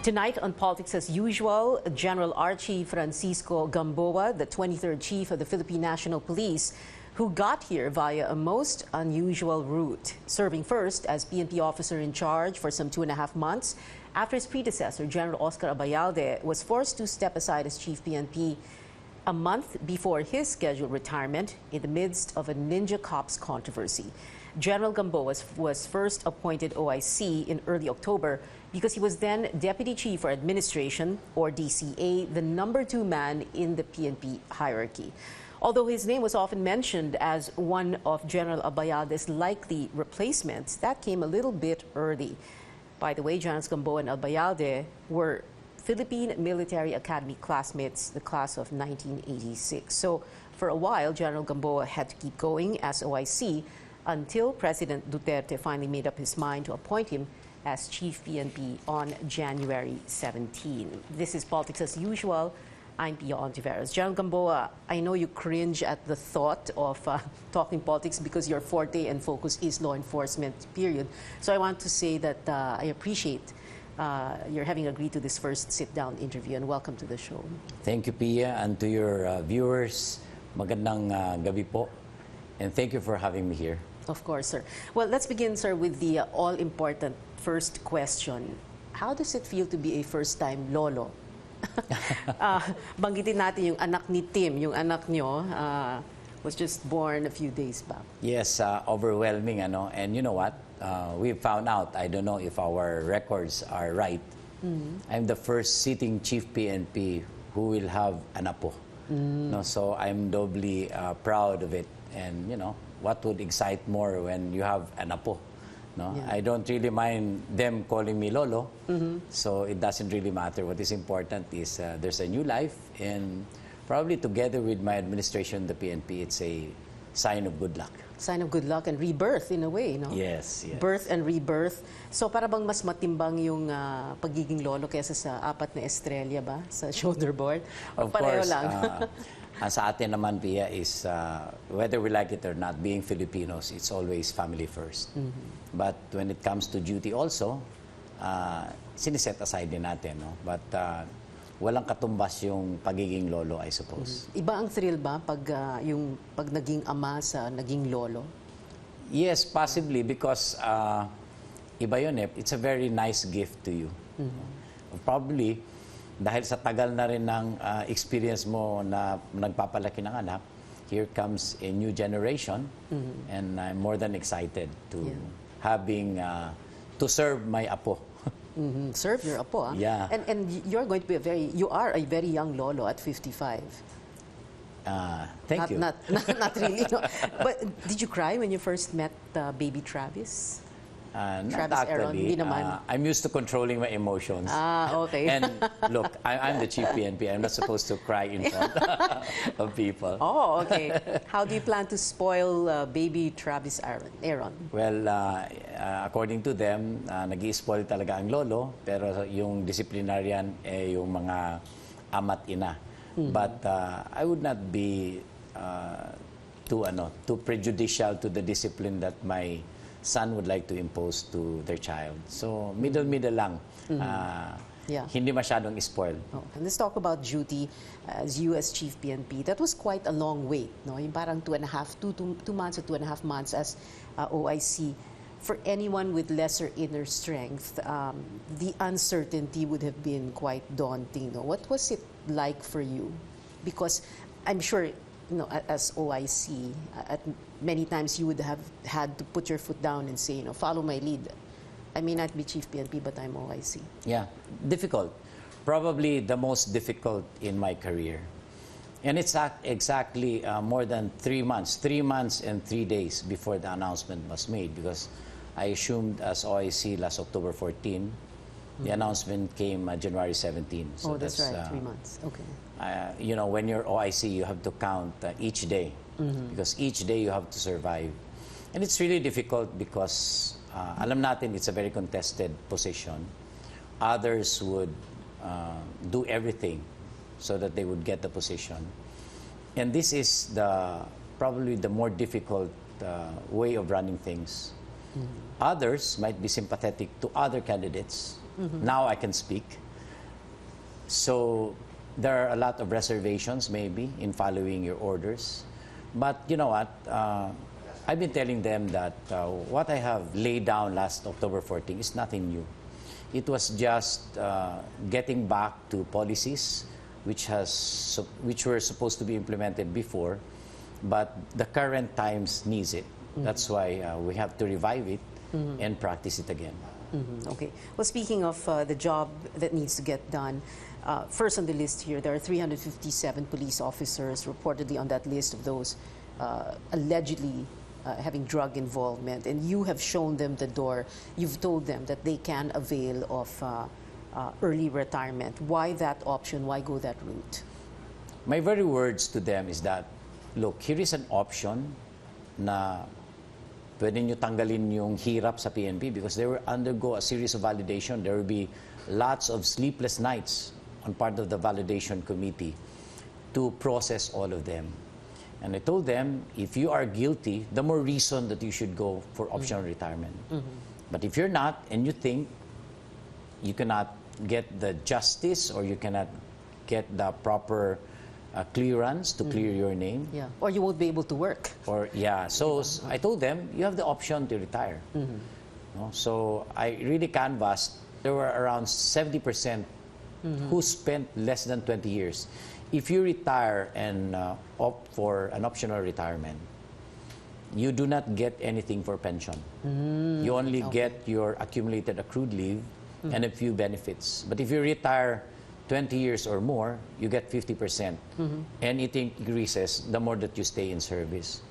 Tonight on Politics as Usual, General Archie Francisco Gamboa, the 23rd Chief of the Philippine National Police, who got here via a most unusual route, serving first as PNP Officer-In-Charge for some 2.5 months after his predecessor, General Oscar Albayalde, was forced to step aside as Chief PNP a month before his scheduled retirement in the midst of a Ninja Cops controversy. General Gamboa was first appointed OIC in early October because he was then Deputy Chief for Administration, or DCA, the #2 man in the PNP hierarchy. Although his name was often mentioned as one of General Albayalde's likely replacements, that came a little bit early. By the way, Generals Gamboa and Albayalde were Philippine Military Academy classmates, the class of 1986. So for a while, General Gamboa had to keep going as OIC until President Duterte finally made up his mind to appoint him as Chief PNP on January 17. This is Politics as Usual. I'm Pia Hontiveros. General Gamboa, I know you cringe at the thought of talking politics because your forte and focus is law enforcement, period. So I want to say that I appreciate your having agreed to this first sit-down interview, and welcome to the show. Thank you, Pia, and to your viewers, magandang gabi po. And thank you for having me here. Of course, sir. Well, let's begin, sir, with the all-important first question. How does it feel to be a first-time lolo? Banggitin natin yung anak ni Tim, yung anak nyo, was just born a few days back. Yes, overwhelming, ano? And you know what? We found out, I don't know if our records are right, I'm the first sitting Chief PNP who will have an apo. No, so I'm doubly proud of it. And, you know, what would excite more when you have an apo? No? Yeah. I don't really mind them calling me Lolo, so it doesn't really matter. What is important is there's a new life, and probably together with my administration, the PNP, it's a sign of good luck. Sign of good luck and rebirth in a way, no? Yes, yes. Birth and rebirth. So para bang mas matimbang yung pagiging lolo kaysa sa 4 na estrella ba? Sa shoulder board? Of Pareho course. lang. Sa atin naman, Pia, is whether we like it or not, being Filipinos, it's always family first. But when it comes to duty also, siniset aside din natin. No? But walang katumbas yung pagiging lolo, I suppose. Iba ang thrill ba pag naging ama sa naging lolo? Yes, possibly, because iba yun eh. It's a very nice gift to you. Probably, dahil sa tagal na rin ng experience mo na nagpapalaki ng anak, here comes a new generation, and I'm more than excited to having to serve my apo. Serve your apo, huh? Yeah. And you're going to be you are a very young lolo at 55. Thank you. Not really. No. But did you cry when you first met baby Travis? Not Travis Aaron, actually. hindi naman. I'm used to controlling my emotions. Okay. And look, I'm the Chief PNP. I'm not supposed to cry in front of people. Oh, okay. How do you plan to spoil baby Travis Aaron? Well, according to them, nag-i-spoil talaga ang lolo, pero yung disciplinarian yung mga ama't ina. But I would not be too prejudicial to the discipline that my son would like to impose to their child. So, middle lang. Hindi masyadong spoiled. Oh, and let's talk about duty as you as Chief PNP. That was quite a long wait, no? Yung parang 2 months or 2.5 months as OIC. For anyone with lesser inner strength, the uncertainty would have been quite daunting, no? What was it like for you? Because I'm sure, you know, as OIC, at many times you would have had to put your foot down and say, you know, follow my lead. I may not be Chief PNP, but I'm OIC. Yeah, difficult. Probably the most difficult in my career. And it's exactly more than 3 months, 3 months and 3 days before the announcement was made, because I assumed as OIC last October 14. The announcement came January 17. So that's right, 3 months. Okay. You know, when you're OIC, you have to count each day, because each day you have to survive. And it's really difficult because alam natin it's a very contested position. Others would do everything so that they would get the position. And this is probably the more difficult way of running things. Others might be sympathetic to other candidates. Now I can speak. So there are a lot of reservations maybe in following your orders. But you know what? I've been telling them that what I have laid down last October 14 is nothing new. It was just getting back to policies which were supposed to be implemented before, but the current times needs it. That's why we have to revive it and practice it again. Okay. Well, speaking of the job that needs to get done, first on the list here, there are 357 police officers reportedly on that list of those allegedly having drug involvement, and you have shown them the door. You've told them that they can avail of early retirement. Why that option? Why go that route? My very words to them is that, look, here is an option na pwede nyo tanggalin yung hirap sa PNP because they will undergo a series of validation. There will be lots of sleepless nights on part of the validation committee to process all of them. And I told them, if you are guilty, the more reason that you should go for optional retirement. But if you're not, and you think you cannot get the justice or you cannot get the proper clearance to clear your name. Yeah, or you won't be able to work. Or yeah, so I told them, you have the option to retire. No? So I really canvassed. There were around 70% who spent less than 20 years. If you retire and opt for an optional retirement, you do not get anything for pension. You only get your accumulated accrued leave and a few benefits. But if you retire 20 years or more, you get 50%. And it increases the more that you stay in service.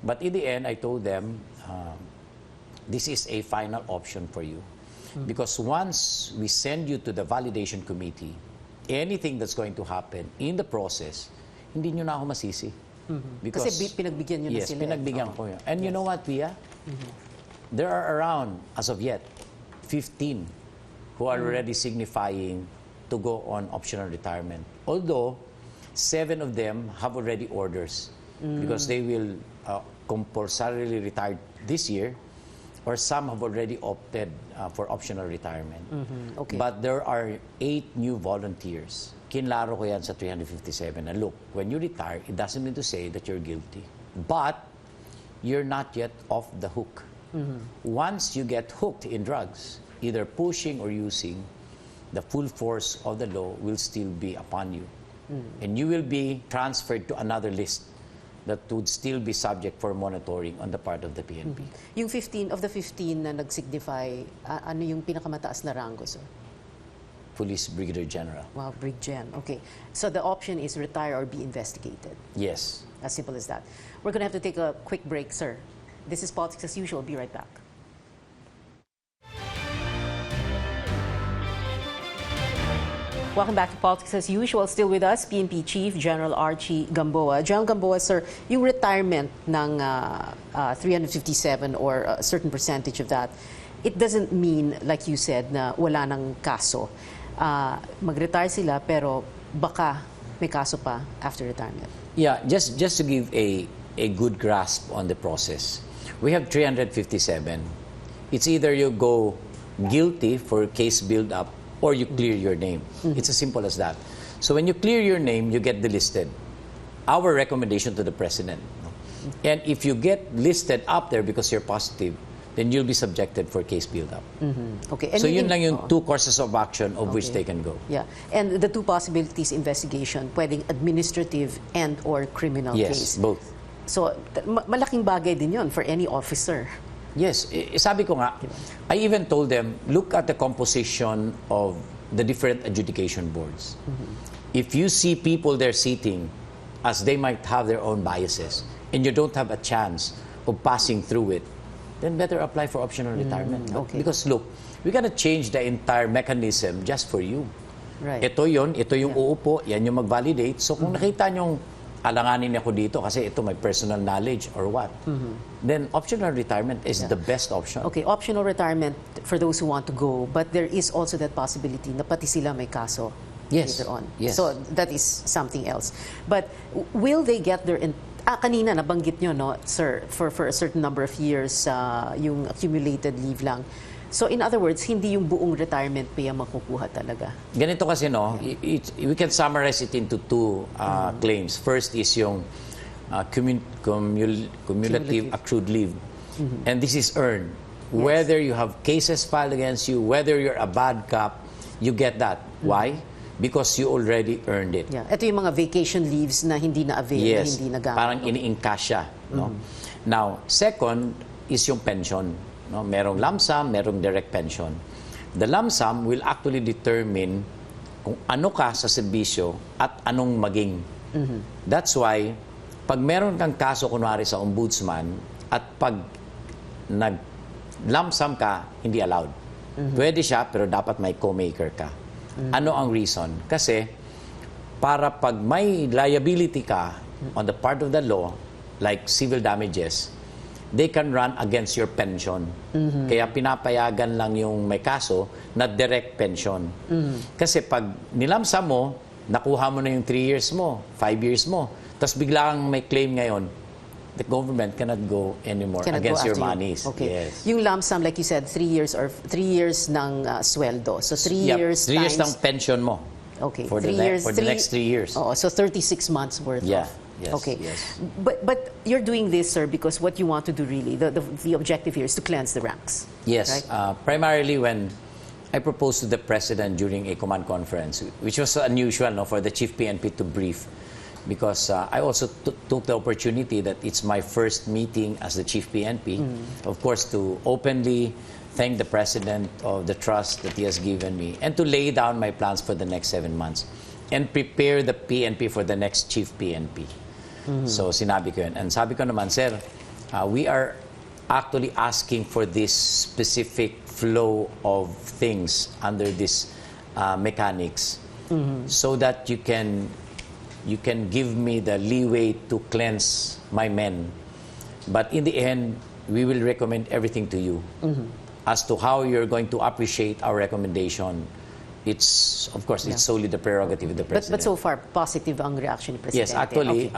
But in the end, I told them, this is a final option for you. Because once we send you to the validation committee, anything that's going to happen in the process, hindi nyo na ako masisi. Because, kasi pinagbigyan nyo na yes, sila. pinagbigyan ko yun. And you know what, Pia? There are around, as of yet, 15 who are already signifying to go on optional retirement. Although, 7 of them have already orders because they will compulsorily retire this year, or some have already opted for optional retirement. Okay. But there are 8 new volunteers. Kinlaro ko yan sa 357. And look, when you retire, it doesn't mean to say that you're guilty. But you're not yet off the hook. Once you get hooked in drugs, either pushing or using, the full force of the law will still be upon you. And you will be transferred to another list that would still be subject for monitoring on the part of the PNP. Yung 15, of the 15 na nag-signify, ano yung pinakamataas na rango, sir? Police Brigadier General. Wow, Brig Gen. Okay. So the option is retire or be investigated. Yes. As simple as that. We're going to have to take a quick break, sir. This is Politics as Usual. Be right back. Welcome back to Politics as Usual. Still with us, PNP Chief General Archie Gamboa. General Gamboa, sir, yung retirement ng 357 or a certain percentage of that, it doesn't mean, like you said, na wala ng kaso. Mag-retire sila pero baka may kaso pa after retirement. Yeah, just to give a good grasp on the process. We have 357. It's either you go guilty for case build-up or you clear your name. It's as simple as that. So when you clear your name, you get delisted. Our recommendation to the President. And if you get listed up there because you're positive, then you'll be subjected for case build-up. Okay. And so yun lang yung 2 courses of action of which they can go. Yeah. And the 2 possibilities, investigation, pwedeng administrative and or criminal case. Yes, both. So malaking bagay din yun for any officer. Yes, sabi ko nga, I even told them, look at the composition of the different adjudication boards. If you see people there sitting as they might have their own biases and you don't have a chance of passing through it, then better apply for optional retirement. Okay. Because look, we gotta change the entire mechanism just for you. Right. Ito yung uupo, yan yung mag-validate. So kung nakita nyong alanganin ako dito kasi ito may personal knowledge or what, then optional retirement is the best option. Okay, optional retirement for those who want to go, but there is also that possibility na pati sila may kaso later on. Yes. So that is something else. But will they get their... kanina nabanggit nyo, no, sir, for a certain number of years, yung accumulated leave lang. So in other words, hindi yung buong retirement pay ang makukuha talaga. Ganito kasi, no, we can summarize it into two claims. First is yung cumulative accrued leave. And this is earned. Yes. Whether you have cases filed against you, whether you're a bad cop, you get that. Why? Because you already earned it. Yeah. Ito yung mga vacation leaves na hindi na-avail, yes, na hindi nagamit. Parang ini-encash siya. No? Now, second is yung pension. No? Merong lump sum, merong direct pension. The lump sum will actually determine kung ano ka sa serbisyo at anong maging. That's why, pag meron kang kaso kunwari sa ombudsman at pag nag-lump sum ka, hindi allowed. Pwede siya, pero dapat may co-maker ka. Ano ang reason? Kasi, para pag may liability ka on the part of the law, like civil damages, they can run against your pension. Kaya pinapayagan lang yung may kaso na direct pension. Kasi pag nilamsa mo, nakuha mo na yung 3 years mo, 5 years mo, tapos bigla kang may claim ngayon, the government cannot go anymore against your monies. Okay. Yes. Yung lump sum, like you said, 3 years or 3 years ng sweldo. So 3 years 3 years times... ng pension mo. Okay. For the next 3 years. Oh, so 36 months worth of... Yes, okay. yes. But you're doing this, sir, because what you want to do really, the objective here is to cleanse the ranks. Yes. Right? Primarily when I proposed to the President during a command conference, which was unusual, no, for the Chief PNP to brief, because I also took the opportunity that it's my first meeting as the Chief PNP, of course, to openly thank the President of the trust that he has given me and to lay down my plans for the next 7 months and prepare the PNP for the next Chief PNP. So sinabi ko yun. And sabi ko naman, sir, we are actually asking for this specific flow of things under this mechanics so that you can give me the leeway to cleanse my men. But in the end, we will recommend everything to you. As to how you're going to appreciate our recommendation, it's, of course, it's solely the prerogative of the President. But so far, positive ang reaction ni Presidente. Yes, actually,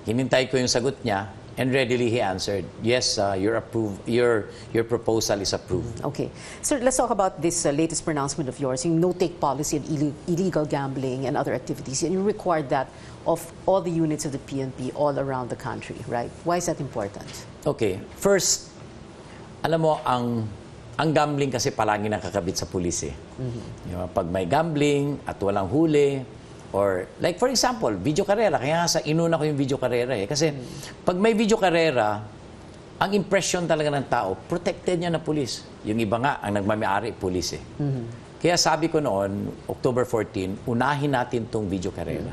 hinintay ko yung sagot niya, and readily he answered, yes, your proposal is approved. Okay. Sir, let's talk about this latest pronouncement of yours, yung no-take policy on illegal gambling and other activities. And you required that of all the units of the PNP all around the country, right? Why is that important? Okay. First, alam mo, ang gambling kasi palagi nakakabit sa pulis eh. Pag may gambling at walang huli, or like for example, video karera. Kaya nga sa inuna ko yung video karera eh. Kasi pag may video karera, ang impression talaga ng tao, protected niya na pulis. Yung iba nga, ang nagmamayari, pulis eh. Kaya sabi ko noon, October 14, unahin natin tong video karera.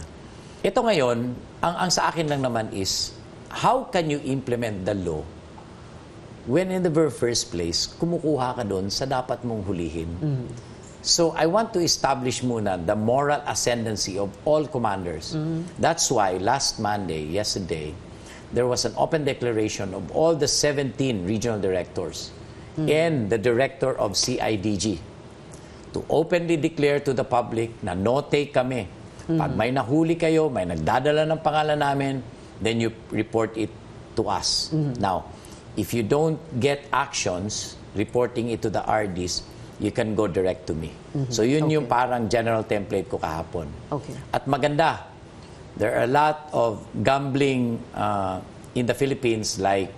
Ito ngayon, ang sa akin lang naman is, how can you implement the law when in the very first place, kumukuha ka doon sa dapat mong hulihin. So I want to establish muna the moral ascendancy of all commanders. That's why last Monday, yesterday, there was an open declaration of all the 17 regional directors and the director of CIDG to openly declare to the public na no-take kami. Pag may nahuli kayo, may nagdadala ng pangalan namin, then you report it to us. Now, if you don't get actions reporting it to the RDs, you can go direct to me. So yun yung parang general template ko kahapon. Okay. At maganda, there are a lot of gambling in the Philippines like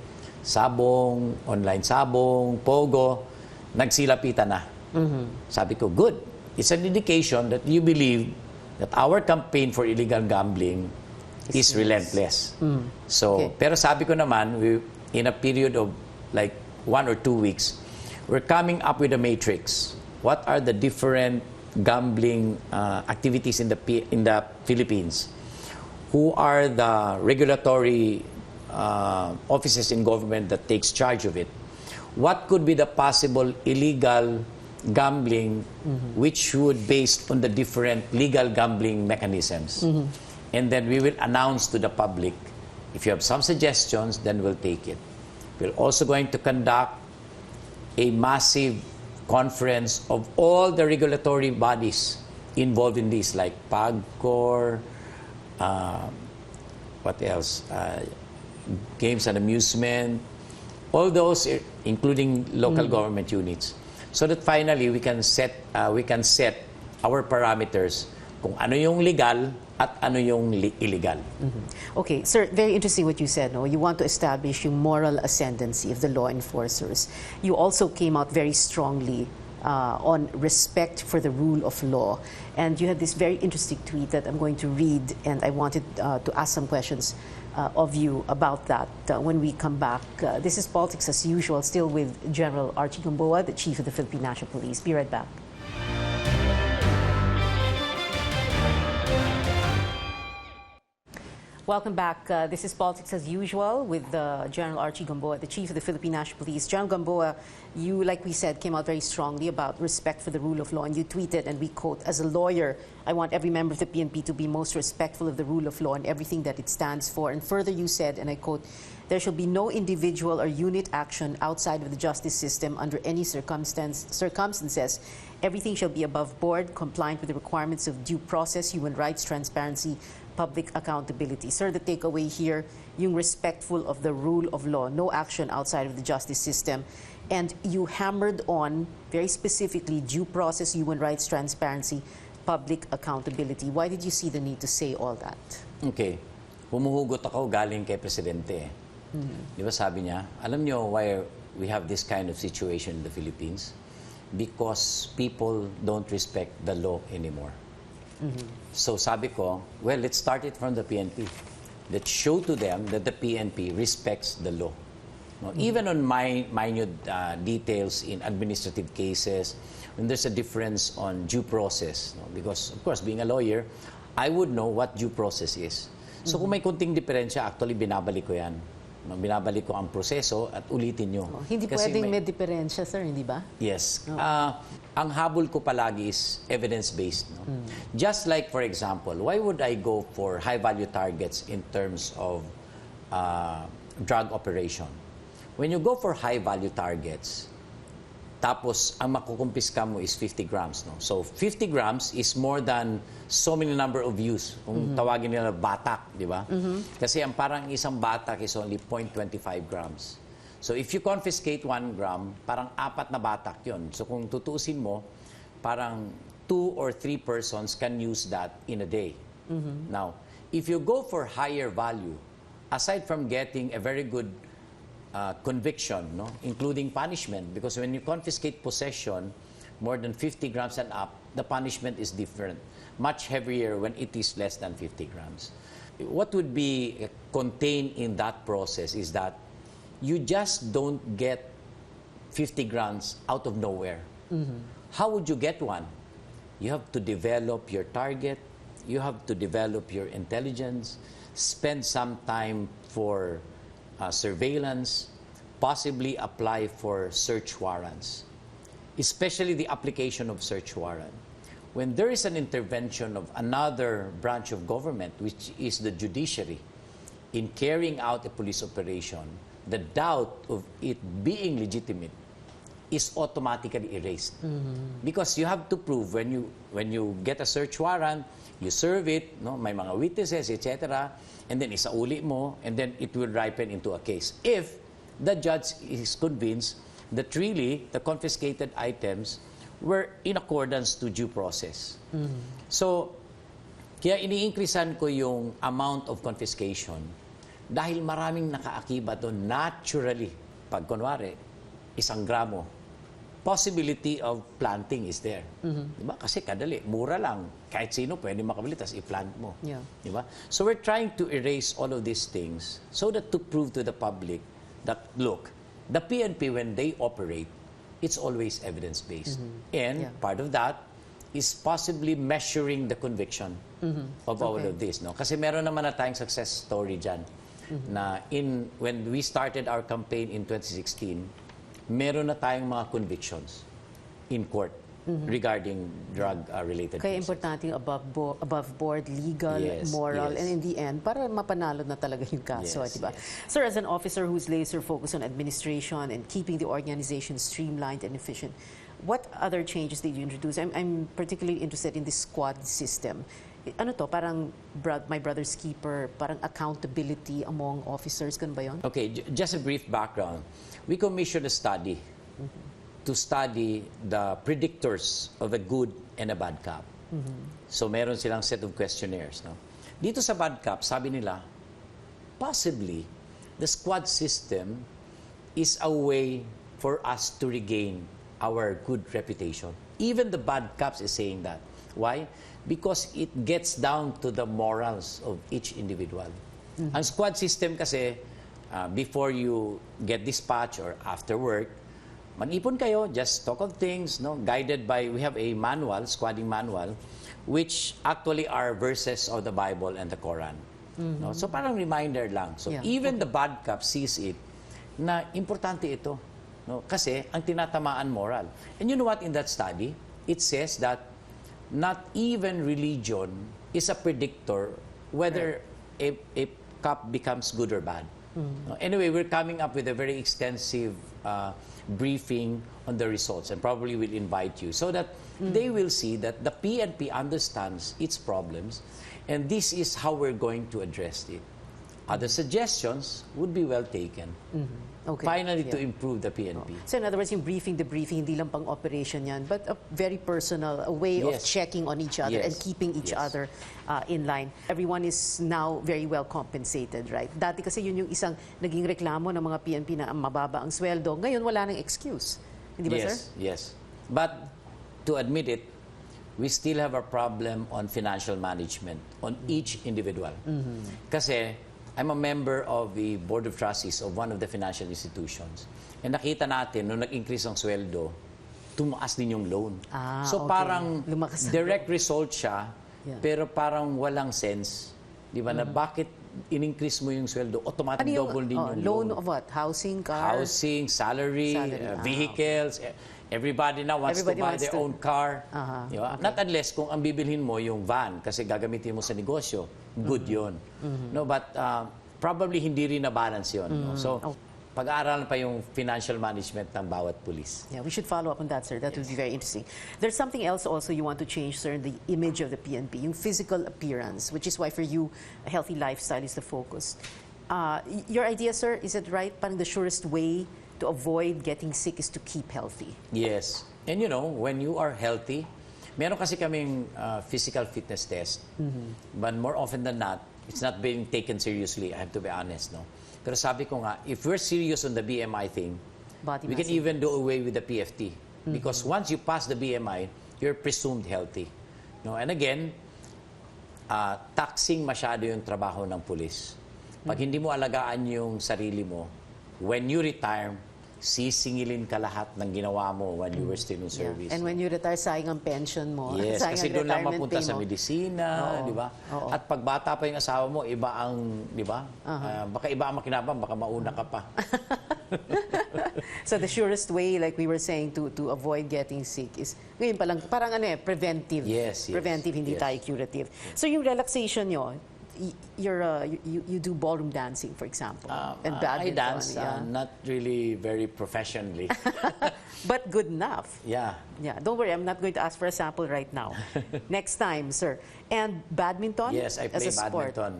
sabong, online sabong, pogo, nagsilapitan na. Sabi ko, good. It's an indication that you believe that our campaign for illegal gambling is relentless. So, pero sabi ko naman, in a period of like 1 or 2 weeks, we're coming up with a matrix. What are the different gambling activities in the Philippines? Who are the regulatory offices in government that takes charge of it? What could be the possible illegal gambling which would based on the different legal gambling mechanisms? And then we will announce to the public. If you have some suggestions, then we'll take it. We're also going to conduct a massive conference of all the regulatory bodies involved in this, like PAGCOR, what else? Games and amusement, All those, including local government units, so that finally we can set our parameters kung ano yung legal at ano yung illegal. Okay, sir, very interesting what you said. No? You want to establish yung moral ascendancy of the law enforcers. You also came out very strongly on respect for the rule of law. And you had this very interesting tweet that I'm going to read, and I wanted to ask some questions of you about that when we come back. This is Politics as Usual, still with General Archie Gamboa, the Chief of the Philippine National Police. Be right back. Welcome back. This is Politics as Usual with General Archie Gamboa, the Chief of the Philippine National Police. General Gamboa, you, like we said, came out very strongly about respect for the rule of law, and you tweeted, and we quote, "As a lawyer, I want every member of the PNP to be most respectful of the rule of law and everything that it stands for." And further you said, and I quote, "There shall be no individual or unit action outside of the justice system under any circumstances. Everything shall be above board, compliant with the requirements of due process, human rights, transparency, public accountability." Sir, the takeaway here, yung respectful of the rule of law, no action outside of the justice system. And you hammered on, very specifically, due process, human rights, transparency, public accountability. Why did you see the need to say all that? Okay. Humuhugot ako galing kay Presidente. Di ba sabi niya, alam niyo why we have this kind of situation in the Philippines? Because people don't respect the law anymore. So sabi ko, well, let's start it from the PNP. Let's show to them that the PNP respects the law. No? Even on minute details in administrative cases, when there's a difference on due process. No? Because, of course, being a lawyer, I would know what due process is. So kung may kunting diferensya, actually binabalik ko yan. No? Binabalik ko ang proseso at ulitin nyo. Hindi pwedeng may diferensya, sir, hindi ba? Yes. Ang habol ko palagi is evidence-based. No? Just like, for example, why would I go for high-value targets in terms of drug operation? When you go for high-value targets, tapos ang makukumpiska mo is 50 grams. No? So 50 grams is more than so many number of views. Kung tawagin nila batak, di ba? Kasi ang parang isang batak is only 0.25 grams. So if you confiscate 1 gram, parang 4 na batak yun. So kung tutuusin mo, parang 2 or 3 persons can use that in a day. Now, if you go for higher value, aside from getting a very good conviction, no, including punishment, because when you confiscate possession more than 50 grams and up, the punishment is different, much heavier when it is less than 50 grams. What would be contained in that process is that you just don't get 50 grams out of nowhere. How would you get one? You have to develop your target, you have to develop your intelligence, spend some time for surveillance, possibly apply for search warrants, especially the application of search warrant. When there is an intervention of another branch of government, which is the judiciary, in carrying out a police operation, the doubt of it being legitimate is automatically erased. Because you have to prove when you get a search warrant, you serve it, no, may mga witnesses, etc., and then isauli mo, and then it will ripen into a case. If the judge is convinced that really the confiscated items were in accordance to due process. So, kaya iniinkrisan ko yung amount of confiscation dahil maraming nakaakibat doon naturally. Pag kunwari, 1 gramo, possibility of planting is there. Diba? Kasi kadali, mura lang. Kahit sino pwede makabili, tas i-plant mo. Yeah. Diba? So we're trying to erase all of these things so that to prove to the public that, look, the PNP, when they operate, it's always evidence-based. And part of that is possibly measuring the conviction of all of this. No? Kasi meron naman na tayong success story dyan. Na when we started our campaign in 2016, meron na tayong mga convictions in court regarding drug-related Kaya cases. importante yung above board, legal, Yes, moral, yes. and in the end, para mapanalo na talaga yung kaso. Yes, Diba? yes. Sir, as an officer who's laser focused on administration and keeping the organization streamlined and efficient, what other changes did you introduce? I'm particularly interested in the squad system. Ano to, parang my brother's keeper, parang accountability among officers, ganun ba yun? Okay, just a brief background. We commissioned a study to study the predictors of a good and a bad cop. So meron silang set of questionnaires. No? Dito sa bad cop, sabi nila, possibly, the squad system is a way for us to regain our good reputation. Even the bad cops is saying that. Why? Because it gets down to the morals of each individual. Ang squad system kasi, before you get dispatched or after work, manipon kayo, just talk of things, no? Guided by, we have a manual, squadding manual, which actually are verses of the Bible and the Quran. No? So parang reminder lang. So even the bad cop sees it na importante ito. No? Kasi ang tinatamaan moral. And you know what, in that study, it says that not even religion is a predictor whether a cop becomes good or bad. Anyway, we're coming up with a very extensive briefing on the results, and probably will invite you so that they will see that the PNP understands its problems, and this is how we're going to address it. Other suggestions would be well taken. Okay. Finally, to improve the PNP. So in other words, yung briefing, debriefing, hindi lang pang operation yan, but a very personal, a way of checking on each other and keeping each other in line. Everyone is now very well compensated, right? Dati kasi yun yung isang naging reklamo ng mga PNP na mababa ang sweldo. Ngayon, wala nang excuse. Hindi ba, sir? Yes. But to admit it, we still have a problem on financial management on each individual. Kasi I'm a member of the Board of Trustees of one of the financial institutions. And nakita natin, nung nag-increase ang sweldo, tumaas din yung loan. So parang direct result siya, pero parang walang sense. Di ba? Na bakit in-increase mo yung sweldo, automatic double din yung loan of what? Housing, car? Housing, salary, vehicles. Everybody now wants to buy their own car. Not unless kung ang bibilhin mo yung van kasi gagamitin mo sa negosyo, good yun. No, but probably hindi rin na-balance yun. No? So, pag-aaralan pa yung financial management ng bawat police. Yeah, we should follow up on that, sir. That would be very interesting. There's something else also you want to change, sir, in the image of the PNP, yung physical appearance, which is why for you, a healthy lifestyle is the focus. Your idea, sir, is it right? Parang the surest way to avoid getting sick is to keep healthy. Yes. And you know, when you are healthy, meron kasi kaming physical fitness test. But more often than not, it's not being taken seriously, I have to be honest, no? Pero sabi ko nga, if we're serious on the BMI thing, we can even do away with the PFT. Because once you pass the BMI, you're presumed healthy. No? And again, taxing masyado yung trabaho ng pulis. Pag hindi mo alagaan yung sarili mo, when you retire, sisingilin ka lahat ng ginawa mo when you were still in service. And when you retire, sayang ang pension mo. Yes, sayang kasi doon lang mapunta sa medisina, di ba? At pag bata pa yung asawa mo, iba ang, di ba? Baka iba ang makinabang, baka mauna ka pa. So the surest way, like we were saying, to avoid getting sick is, ngayon pa lang, parang ano preventive. Yes. Preventive, hindi tayo curative. So yung relaxation nyo, you do ballroom dancing, for example, and badminton. I dance, not really very professionally. But good enough. Yeah. Don't worry, I'm not going to ask for a sample right now. Next time, sir. And badminton? Yes, I play badminton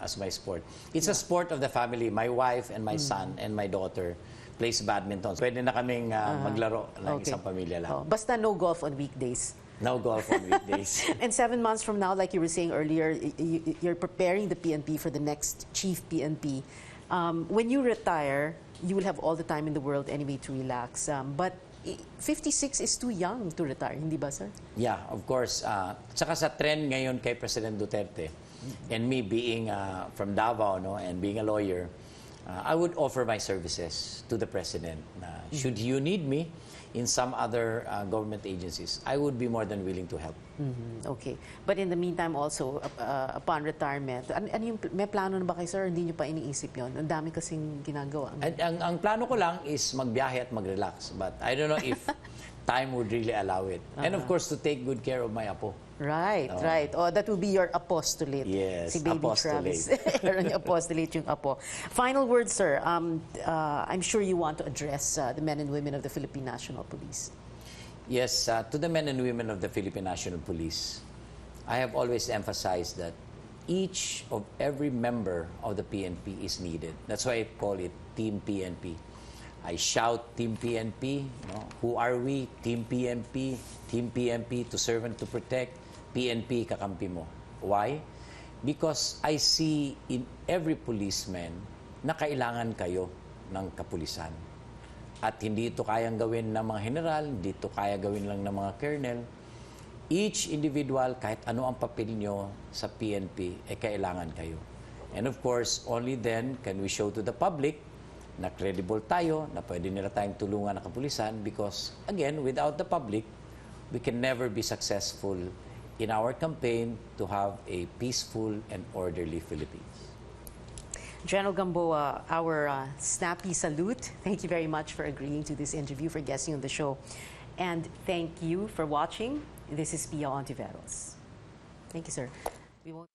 as my sport. It's a sport of the family. My wife and my son and my daughter plays badminton. Pwede na kaming maglaro ng isang pamilya lang. Basta no golf on weekdays. No golf on weekdays. And 7 months from now, like you were saying earlier, you're preparing the PNP for the next chief PNP. When you retire, you will have all the time in the world anyway to relax. But 56 is too young to retire, hindi ba, sir? Yeah, of course. Tsaka sa trend ngayon kay President Duterte, and me being from Davao, no, and being a lawyer, I would offer my services to the President. Should you need me in some other government agencies, I would be more than willing to help. Okay. But in the meantime also, upon retirement, may plano na ba kayo, sir? Hindi nyo pa iniisip yon? Ang dami kasing ginagawa. Ang plano ko lang is magbiyahe at mag-relax. But I don't know if time would really allow it. And of course, to take good care of my apo. Right. Oh, that will be your apostolate. Yes, si Baby apostolate. Travis. Meron yung apostolate yung apo. Final word, sir. I'm sure you want to address the men and women of the Philippine National Police. Yes, to the men and women of the Philippine National Police, I have always emphasized that each of every member of the PNP is needed. That's why I call it Team PNP. I shout Team PNP. No? Who are we? Team PNP. Team PNP to serve and to protect. PNP, kakampi mo. Why? Because I see in every policeman na kailangan kayo ng kapulisan. At hindi ito kayang gawin ng mga general, hindi ito kaya gawin lang ng mga colonel. Each individual, kahit ano ang papel nyo sa PNP, kailangan kayo. And of course, only then can we show to the public na credible tayo, na pwede nila tayong tulungan ng kapulisan because, again, without the public, we can never be successful in our campaign to have a peaceful and orderly Philippines. General Gamboa, our snappy salute. Thank you very much for agreeing to this interview, for guesting on the show. And thank you for watching. This is Pia Hontiveros. Thank you, sir. We won't